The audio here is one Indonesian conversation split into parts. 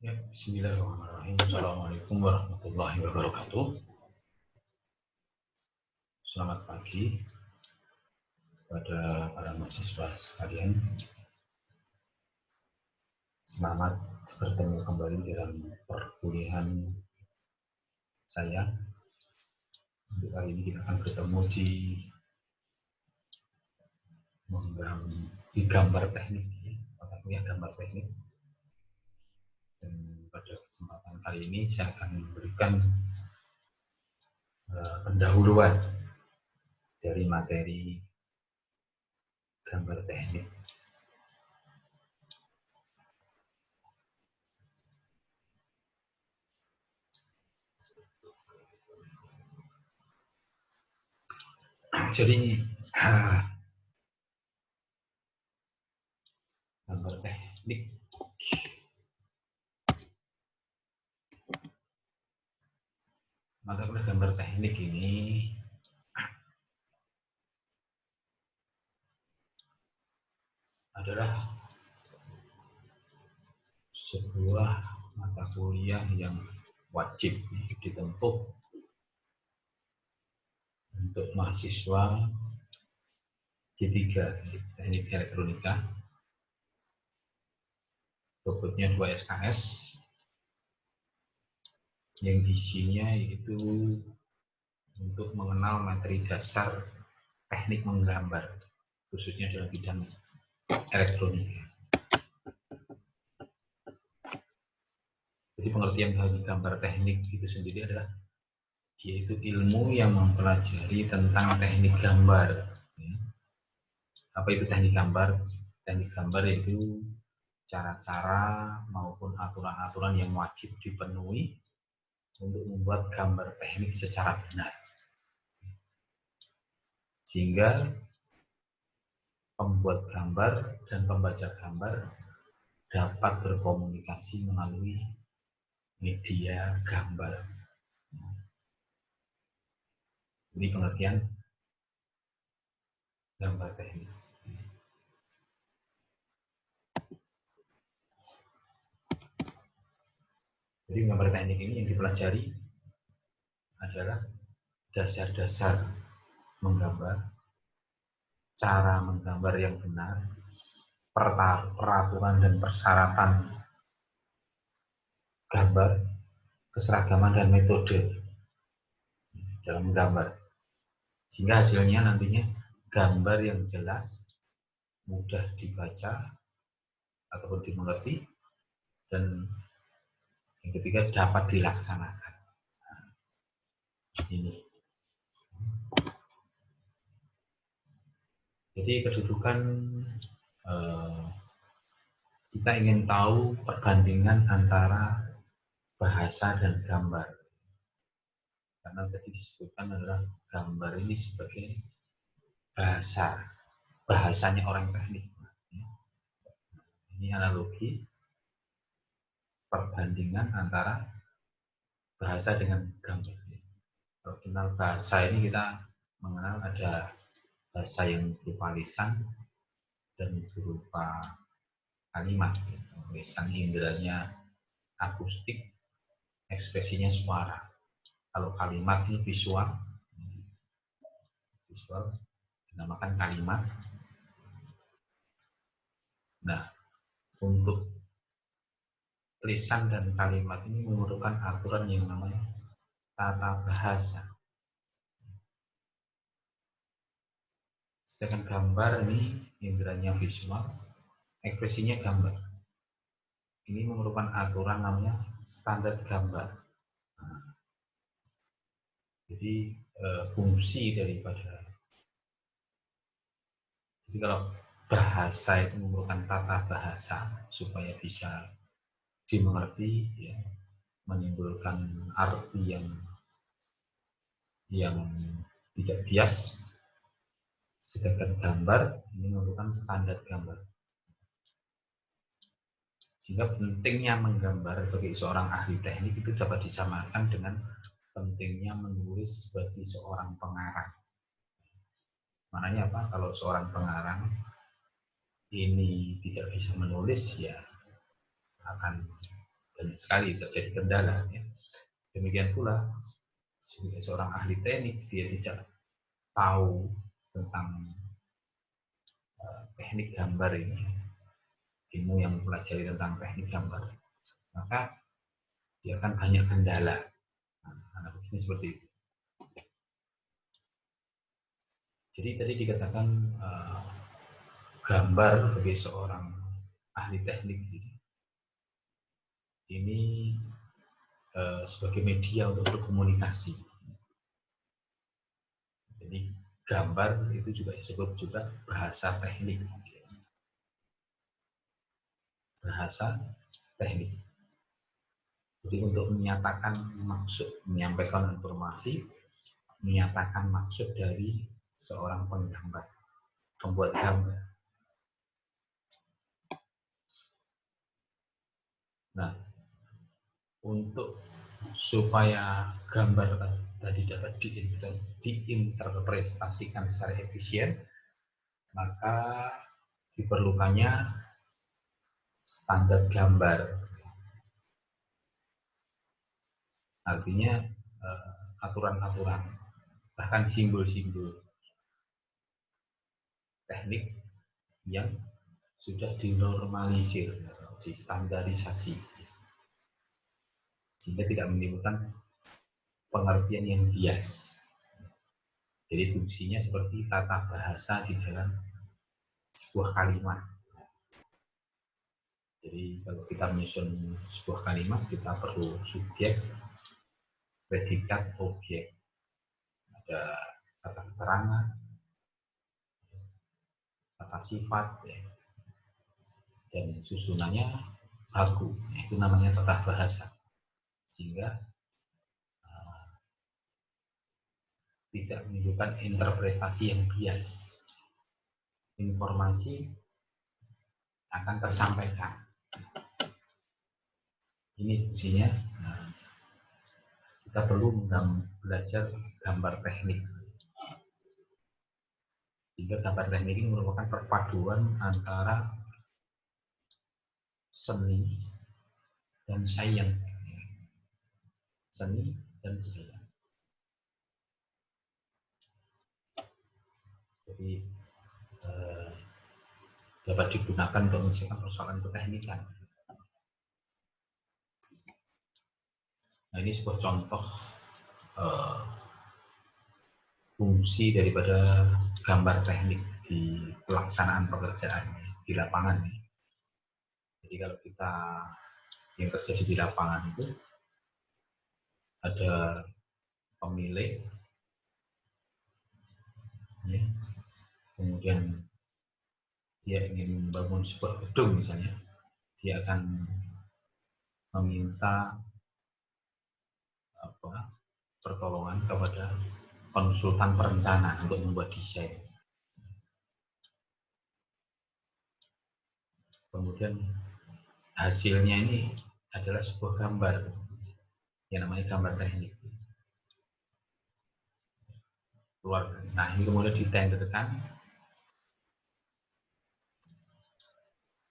Ya, bismillahirrahmanirrahim. Assalamualaikum warahmatullahi wabarakatuh. Selamat pagi pada para mahasiswa sekalian. Selamat bertemu kembali dalam perkuliahan saya. Untuk kali ini kita akan bertemu di gambar teknik, mata kuliah gambar teknik. Dan pada kesempatan kali ini saya akan memberikan pendahuluan dari materi gambar teknik. Jadi gambar teknik mata kuliah gambar teknik ini adalah sebuah mata kuliah yang wajib ditempuh untuk mahasiswa D3 Teknik Elektronika, bobotnya 2 SKS, yang isinya yaitu untuk mengenal materi dasar teknik menggambar, khususnya dalam bidang elektronika. Jadi pengertian dari gambar teknik itu sendiri adalah yaitu ilmu yang mempelajari tentang teknik gambar. Apa itu teknik gambar? Teknik gambar yaitu cara-cara maupun aturan-aturan yang wajib dipenuhi untuk membuat gambar teknik secara benar. Sehingga pembuat gambar dan pembaca gambar dapat berkomunikasi melalui media gambar. Ini pengertian gambar teknik. Jadi gambar teknik ini yang dipelajari adalah dasar-dasar menggambar, cara menggambar yang benar, peraturan dan persyaratan gambar, keseragaman dan metode dalam menggambar. Sehingga hasilnya nantinya gambar yang jelas, mudah dibaca ataupun dimengerti, dan yang ketiga dapat dilaksanakan. Ini. Jadi kedudukan kita ingin tahu perbandingan antara bahasa dan gambar. Karena tadi disebutkan adalah gambar ini sebagai bahasanya orang teknik. Ini analogi perbandingan antara bahasa dengan gambar. Kalau kenal bahasa ini kita mengenal ada bahasa yang berupa lisan dan berupa kalimat. Lisan inderanya akustik, ekspresinya suara. Kalau kalimat ini visual dinamakan kalimat. Nah, untuk lisan dan kalimat ini memerlukan aturan yang namanya tata bahasa. Sedangkan gambar ini inderanya visual, ekspresinya gambar. Ini memerlukan aturan namanya standar gambar. Nah, jadi fungsi daripada, jadi kalau bahasa itu memerlukan tata bahasa supaya bisa dimengerti, ya, menimbulkan arti yang tidak bias. Sedangkan gambar ini memerlukan standar gambar. Sehingga pentingnya menggambar bagi seorang ahli teknik itu dapat disamakan dengan pentingnya menulis bagi seorang pengarang. Maknanya apa? Kalau seorang pengarang ini tidak bisa menulis, ya akan banyak sekali terjadi kendala. Ya. Demikian pula sebagai seorang ahli teknik, dia tidak tahu tentang teknik gambar ini, ilmu yang mempelajari tentang teknik gambar, maka dia akan banyak kendala. Analoginya seperti itu. Jadi tadi dikatakan gambar bagi seorang ahli teknik ini sebagai media untuk berkomunikasi. Jadi gambar itu juga disebut juga bahasa teknik. Bahasa teknik. Jadi untuk menyatakan maksud, menyampaikan informasi, menyatakan maksud dari seorang penggambar, pembuat gambar. Nah, untuk supaya gambar tadi dapat diinterpretasikan secara efisien, maka diperlukannya standar gambar. Artinya aturan-aturan, bahkan simbol-simbol teknik yang sudah dinormalisir, distandarisasi, sehingga tidak menimbulkan pengertian yang bias. Jadi fungsinya seperti tata bahasa di dalam sebuah kalimat. Jadi kalau kita menyusun sebuah kalimat, kita perlu subjek, predikat, objek. Ada kata keterangan, kata sifat, ya. Dan susunannya baku. Itu namanya tata bahasa. Sehingga tidak menimbulkan interpretasi yang bias. Informasi akan tersampaikan. Ini fungsinya. Kita perlu belajar gambar teknik. Sehingga gambar teknik ini merupakan perpaduan antara seni dan sains. Seni dan sains. Jadi dapat digunakan untuk menyelesaikan persoalan keteknikan. Nah, ini sebuah contoh fungsi daripada gambar teknik di pelaksanaan pekerjaan di lapangan. Jadi kalau kita yang terjadi di lapangan itu ada pemilik, ya, kemudian dia ingin membangun sebuah gedung misalnya, dia akan meminta pertolongan kepada konsultan perencana untuk membuat desain. Kemudian hasilnya ini adalah sebuah gambar yang namanya gambar teknik. Nah, ini kemudian ditenderkan,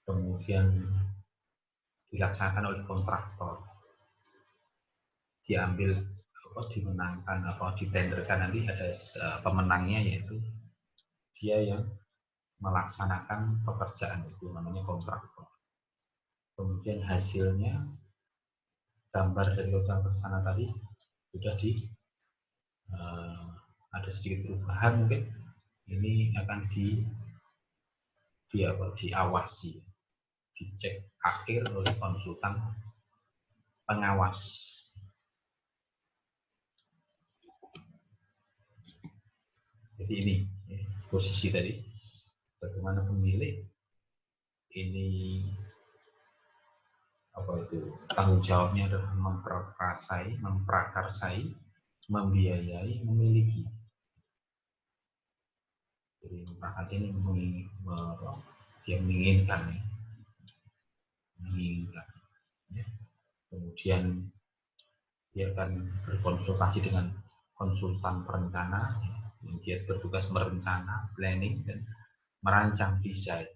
kemudian dilaksanakan oleh kontraktor, diambil dimenangkan ditenderkan, nanti ada pemenangnya, yaitu dia yang melaksanakan pekerjaan itu, namanya kontraktor. Kemudian hasilnya gambar dari kontraktor sana tadi sudah ada sedikit perubahan, mungkin ini akan diawasi, dicek akhir oleh konsultan pengawas. Jadi ini posisi tadi, bagaimana pemilik ini tanggung jawabnya adalah memprakarsai, membiayai, memiliki. Jadi memprakarsai ini dia menginginkan. Ya. Kemudian dia akan berkonsultasi dengan konsultan perencana, yang dia bertugas merencana, planning, dan merancang desain.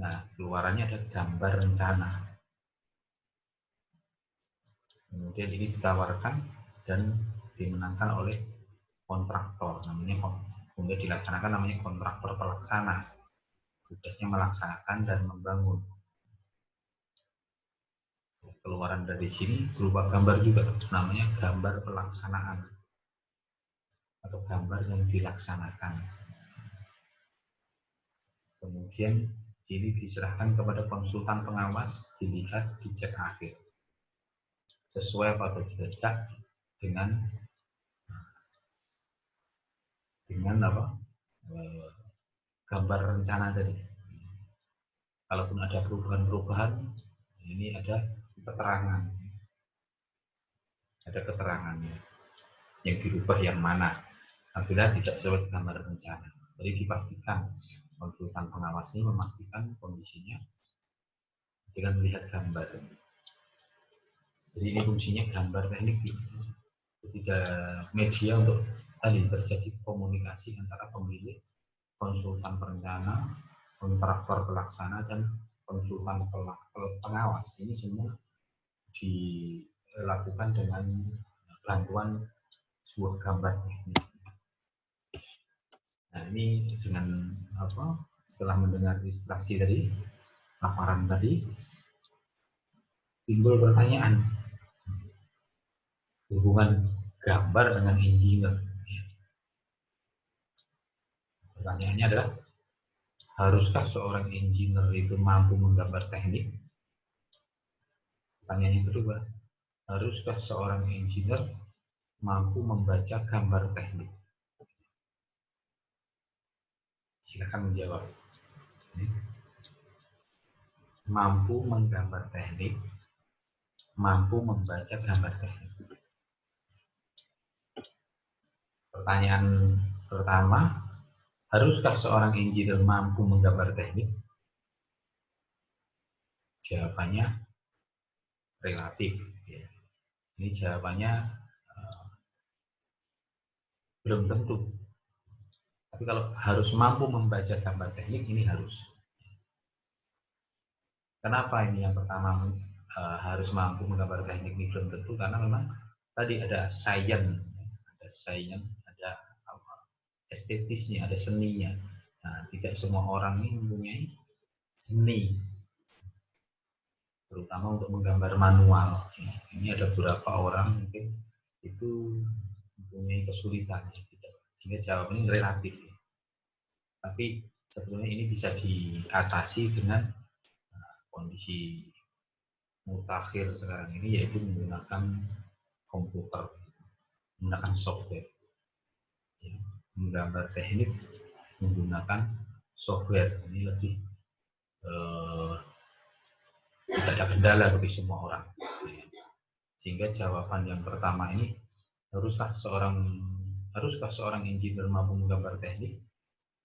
Nah, keluarannya ada gambar rencana. Kemudian ini ditawarkan dan dimenangkan oleh kontraktor, kemudian dilaksanakan namanya kontraktor pelaksana. Tugasnya melaksanakan dan membangun. Keluaran dari sini berupa gambar juga, namanya gambar pelaksanaan atau gambar yang dilaksanakan. Kemudian ini diserahkan kepada konsultan pengawas, dilihat, dicek akhir sesuai atau tidak dengan apa gambar rencana tadi. Kalaupun ada perubahan-perubahan, ini ada keterangannya yang dirubah yang mana apabila tidak sesuai gambar rencana. Jadi dipastikan konsultan pengawas ini memastikan kondisinya dengan melihat gambar. Jadi ini fungsinya gambar teknik, ketika media untuk tadi terjadi komunikasi antara pemilik, konsultan perencana, kontraktor pelaksana, dan konsultan pengawas. Ini semua dilakukan dengan bantuan sebuah gambar teknik. Nah, ini dengan setelah mendengar ilustrasi dari paparan tadi, timbul pertanyaan hubungan gambar dengan engineer. Pertanyaannya adalah, haruskah seorang engineer itu mampu menggambar teknik? Pertanyaan yang kedua, haruskah seorang engineer mampu membaca gambar teknik? Silakan menjawab. Mampu menggambar teknik, mampu membaca gambar teknik. Pertanyaan pertama, haruskah seorang engineer mampu menggambar teknik? Jawabannya relatif. Ini jawabannya belum tentu. Tapi kalau harus mampu membaca gambar teknik, ini harus. Kenapa ini yang pertama harus mampu menggambar teknik ini belum tentu? Karena memang tadi ada science, ada estetisnya, ada seninya. Nah, tidak semua orang ini mempunyai seni, terutama untuk menggambar manual. Ini ada beberapa orang mungkin itu mempunyai kesulitan, sehingga jawabannya relatif. Tapi sebetulnya ini bisa diatasi dengan kondisi mutakhir sekarang ini, yaitu menggunakan komputer, menggunakan software. Menggambar teknik menggunakan software ini lebih tidak ada kendala bagi semua orang. Sehingga jawaban yang pertama ini, haruskah seorang engineer mampu menggambar teknik?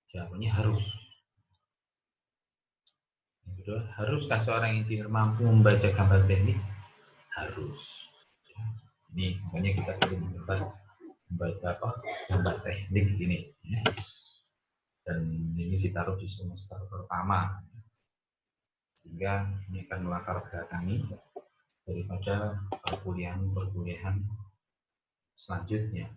Jawabannya harus. Yang kedua, haruskah seorang engineer mampu membaca gambar teknik? Harus. Ini makanya kita perlu membaca gambar teknik ini. Dan ini ditaruh di semester pertama, sehingga ini akan melatar belakangi daripada perkuliahan selanjutnya.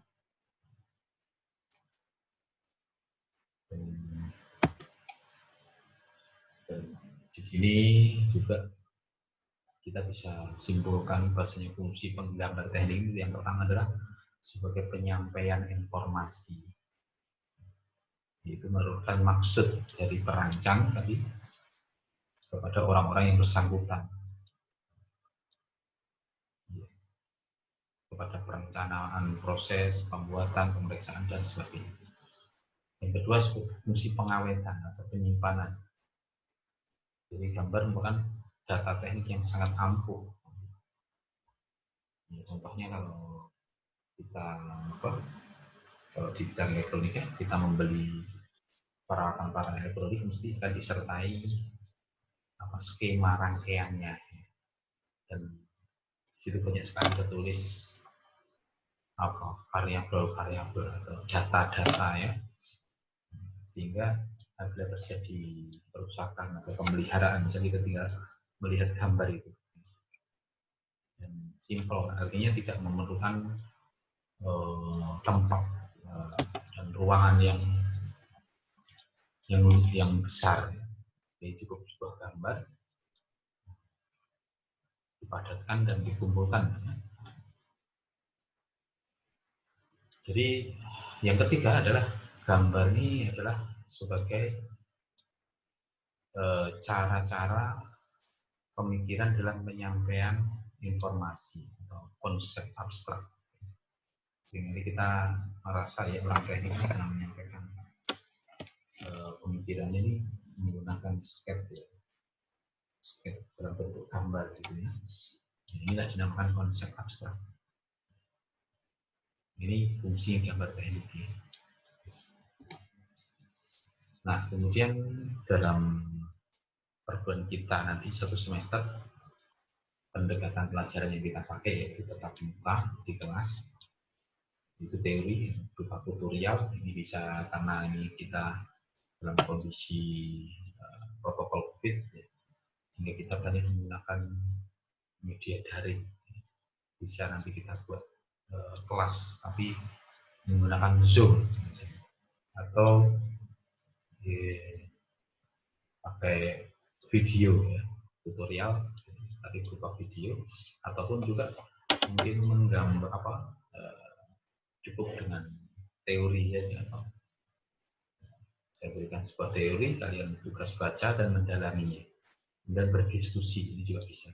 Dan di sini juga kita bisa simpulkan bahasanya fungsi penggambar teknik itu yang pertama adalah sebagai penyampaian informasi. Itu merupakan maksud dari perancang tadi kepada orang-orang yang bersangkutan, kepada perencanaan proses, pembuatan, pemeriksaan, dan sebagainya. Yang kedua, fungsi pengawetan atau penyimpanan. Jadi gambar merupakan data teknik yang sangat ampuh. Ya, contohnya kalau kita kalau di bidang elektronika, kita membeli peralatan elektronik mesti akan disertai skema rangkaiannya, dan situ banyak sekali tertulis variabel-variabel atau data-data, ya, sehingga apabila terjadi perusakan atau pemeliharaan, misalnya kita tinggal melihat gambar itu. Dan simple, artinya tidak memerlukan tempat dan ruangan yang besar. Jadi cukup sebuah gambar dipadatkan dan dikumpulkan. Jadi yang ketiga adalah gambar ini adalah sebagai cara-cara pemikiran dalam penyampaian informasi atau konsep abstrak. Jadi kita merasa ya orang teknik dalam menyampaikan pemikirannya ini menggunakan sketch ya, sketch dalam bentuk gambar gitu ya. Inilah dinamakan konsep abstrak. Ini fungsi gambar teknik ya. Nah, kemudian dalam perguruan kita nanti satu semester pendekatan pelajaran yang kita pakai yaitu tetap muka di kelas, itu teori berupa tutorial. Ini bisa karena ini kita dalam kondisi protokol COVID ya, sehingga kita banyak menggunakan media daring. Bisa nanti kita buat kelas tapi menggunakan Zoom atau pakai video ya, tutorial tapi berupa video, ataupun juga mungkin menggambar cukup dengan teori ya, atau saya berikan sebuah teori, kalian tugas baca dan mendalaminya dan berdiskusi, ini juga bisa.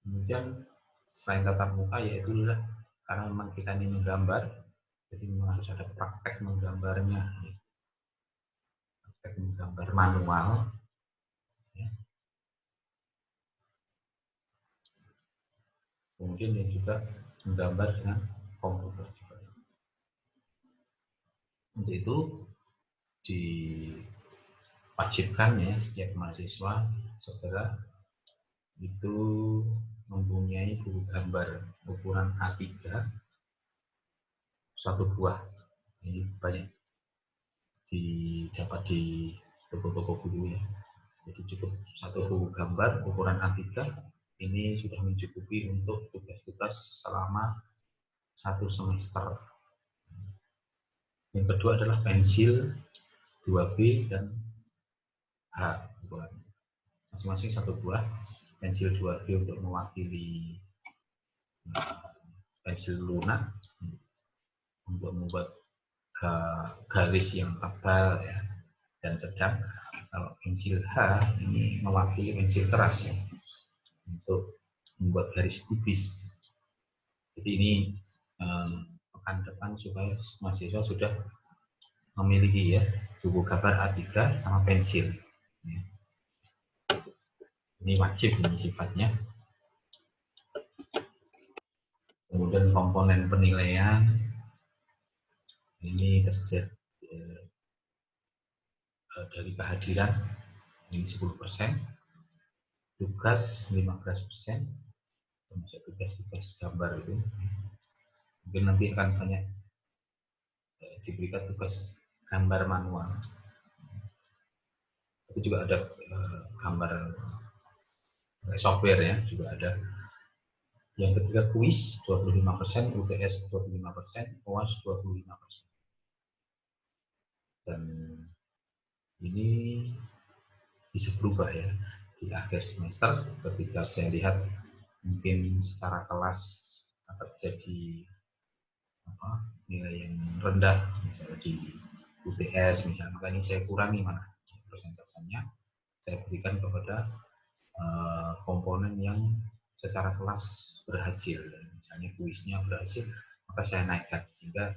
Kemudian selain tatap muka yaitu adalah karena memang kita ini menggambar, jadi memang harus ada praktek menggambarnya ya. Praktek menggambar manual ya. Kemudian yang juga menggambar dengan komputer juga. Untuk itu diwajibkan ya setiap mahasiswa segera itu mempunyai buku gambar ukuran A3 satu buah. Ini banyak didapat di toko-toko buku ya. Jadi cukup satu buku gambar ukuran A3 ini sudah mencukupi untuk tugas-tugas selama satu semester. Yang kedua adalah pensil 2B dan H ukurannya. Masing-masing satu buah. Pensil 2B untuk mewakili pensil lunak untuk membuat garis yang tebal ya, dan sedang. Kalau pensil H ini mewakili pensil keras ya, untuk membuat garis tipis. Jadi ini pekan depan supaya mahasiswa sudah memiliki ya buku gambar A3 sama pensil. Ya. Ini wajib ini sifatnya. Kemudian komponen penilaian ini terjadi dari kehadiran ini 10%, tugas 15%, termasuk tugas-tugas gambar itu. Mungkin nanti akan banyak diberikan tugas gambar manual. Itu juga ada gambar software ya, juga ada. Yang ketiga kuis 25%, UTS 25%, UAS 25%. Dan ini bisa berubah ya di akhir semester ketika saya lihat mungkin secara kelas terjadi nilai yang rendah, misalnya di UTS misalnya, maka ini saya kurangi mana persentasenya, saya berikan kepada komponen yang secara kelas berhasil, misalnya kuisnya berhasil, maka saya naikkan sehingga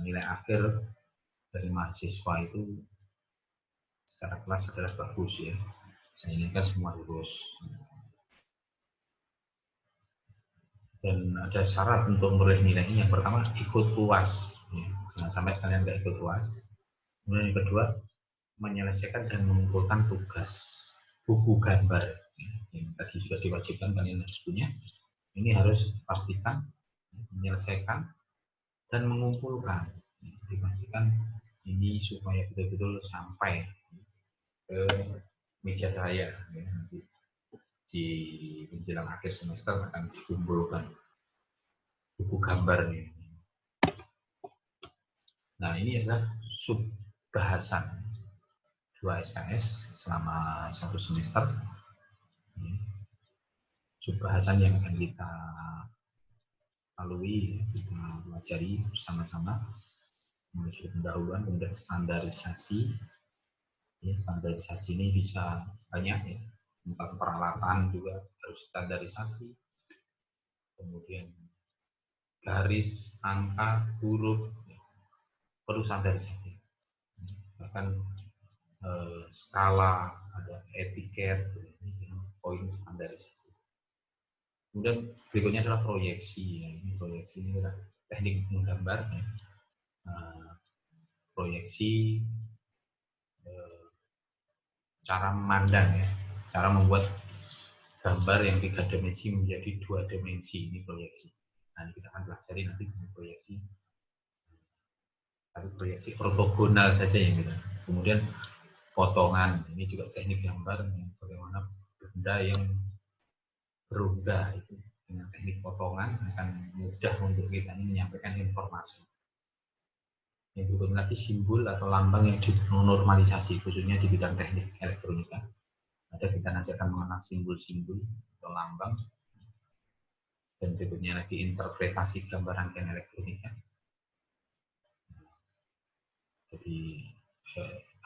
nilai akhir dari mahasiswa itu secara kelas adalah bagus ya. Saya inginkan semua lulus. Dan ada syarat untuk meraih nilainya. Yang pertama ikut UAS, ya. Jangan sampai kalian nggak ikut UAS. Kemudian yang kedua menyelesaikan dan mengumpulkan tugas buku gambar ya, yang tadi sudah diwajibkan kalian harus punya. Ini harus pastikan menyelesaikan dan mengumpulkan. Ya, dipastikan ini supaya betul-betul sampai ke meja saya. Ya, nanti di menjelang akhir semester akan dikumpulkan buku gambar nih. Nah, ini adalah sub bahasan 2 SKS selama 1 semester. Sub bahasan yang akan kita lalui, kita pelajari bersama-sama, mulai dari pendahuluan, kemudian standarisasi. Ya, standarisasi ini bisa banyak ya, tentang peralatan juga harus standarisasi, kemudian garis, angka, huruf, ya, perlu standarisasi. Bahkan skala, ada etiket, poin standarisasi. Kemudian berikutnya adalah proyeksi. Ya. Ini proyeksi ini adalah teknik menggambar. Ya. Proyeksi cara memandang, ya. Cara membuat gambar yang 3 dimensi menjadi 2 dimensi. Ini proyeksi. Nah, kita akan pelajari nanti proyeksi. Tapi proyeksi ortogonal saja yang kita. Kemudian potongan. Ini juga teknik gambar yang bagaimana benda yang berubah itu dengan teknik potongan akan mudah untuk kita menyampaikan informasi. Yang berikutnya lagi simbol atau lambang yang dinormalisasi, khususnya di bidang teknik elektronika. Ada kita nanti akan mengenal simbol-simbol atau lambang. Dan berikutnya lagi interpretasi gambar rangkaian elektronika. Jadi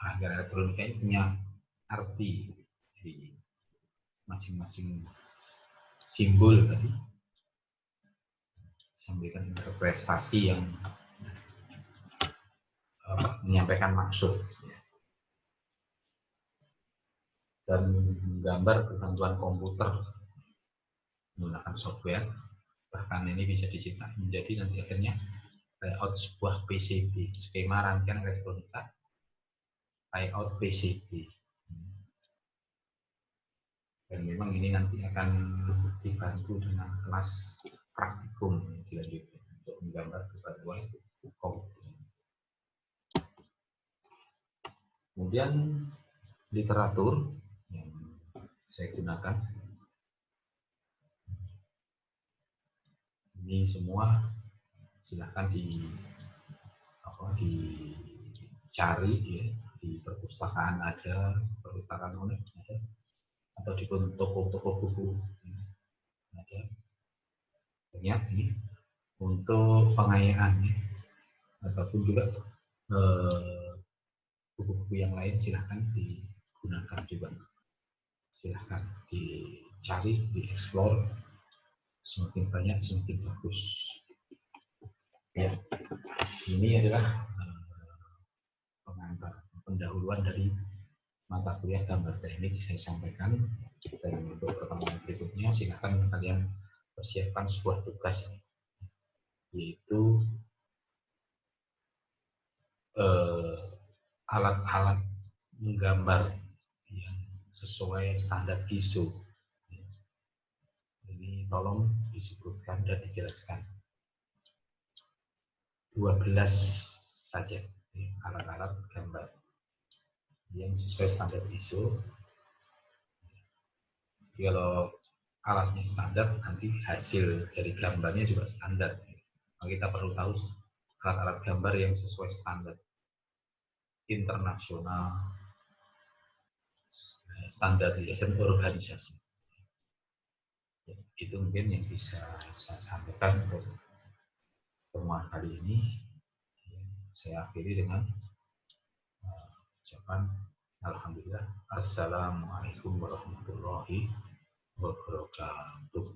rangkaian elektronika ini punya arti di masing-masing simbol tadi, sampaikan interpretasi yang menyampaikan maksud dan gambar berbantuan komputer menggunakan software, bahkan ini bisa dicetak menjadi nanti akhirnya layout sebuah PCB, skema rangkaian elektronika layout PCB. Dan memang ini nanti akan dibantu dengan kelas praktikum dilanjutkan untuk menggambar berbantuan komputer. Kemudian literatur yang saya gunakan ini semua silahkan dicari ya, di perpustakaan ada, perpustakaan unik ada, atau di toko-toko buku ada banyak ini untuk pengayaan ya, ataupun juga buku-buku yang lain silahkan digunakan juga, silahkan dicari, dieksplor, semakin banyak semakin bagus ya. Ini adalah pendahuluan dari mata kuliah gambar teknik saya sampaikan, dan untuk pertemuan berikutnya silahkan kalian persiapkan sebuah tugas yaitu alat-alat menggambar yang sesuai standar ISO. Ini tolong disebutkan dan dijelaskan. 12 saja alat-alat gambar yang sesuai standar ISO. Jadi kalau alatnya standar, nanti hasil dari gambarnya juga standar. Nah, kita perlu tahu alat-alat gambar yang sesuai standar internasional, standarisasi organisasi. Itu mungkin yang bisa saya sampaikan untuk pertemuan kali ini. Saya akhiri dengan ucapan alhamdulillah. Assalamualaikum warahmatullahi wabarakatuh.